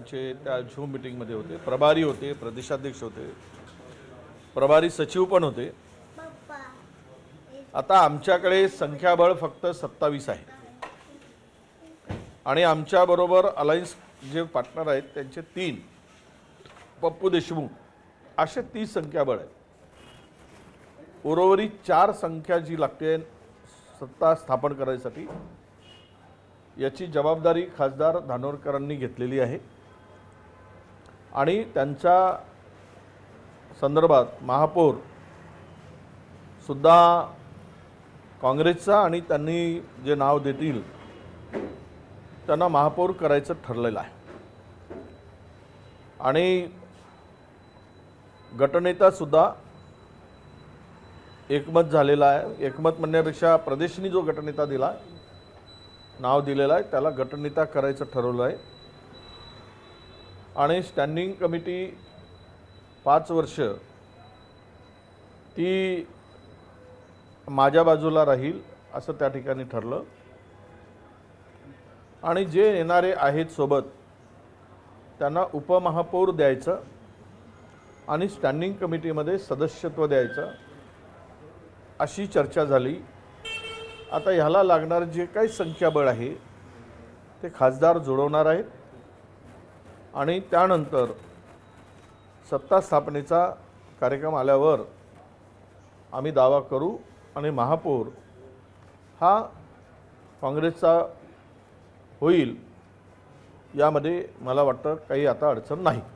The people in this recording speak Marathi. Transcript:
पक्षाचे त्या झूम मीटिंगमध्ये होते, प्रभारी होते, प्रदेशाध्यक्ष होते, प्रभारी सचिव पण होते। आता आमच्याकडे संख्याबळ फक्त 27 आहे आणि आमच्याबरोबर अलायन्स जे पार्टनर आहेत त्यांचे 3 पप्पू देशमुख असे 30 संख्याबळ आहे। उर्वरित 4 संख्या जी लागते सत्ता स्थापन करायसाठी याची जबाबदारी खासदार धानोरकरांनी घेतलेली आहे आणि त्यांच्या संदर्भात महापौर सुद्धा काँग्रेसचा आणि त्यांनी जे नाव देतील त्यांना महापौर करायचं ठरलेलं आहे आणि गटनेता सुद्धा एकमत झालेला आहे। एकमत म्हणण्यापेक्षा प्रदेशनी जो गटनेता दिला नाव दिलेला आहे त्याला गटनेता करायचं ठरवलं आहे आणि स्टँडिंग कमिटी 5 वर्ष ती माझ्या बाजूला राहील असं त्या ठिकाणी ठरलं आणि जे येणारे आहेत सोबत त्यांना उपमहापौर द्यायचं आणि स्टँडिंग कमिटीमध्ये सदस्यत्व द्यायचं अशी चर्चा झाली। आता ह्याला लागणार जे काही संख्याबळ आहे ते खासदार जुळवणार आहेत आणि त्यानंतर सत्ता स्थापनेचा कार्यक्रम आल्यावर आम्ही दावा करू आणि महापौर हा काँग्रेसचा होईल यामध्ये मला वाटतं काही आता अडचण नाही।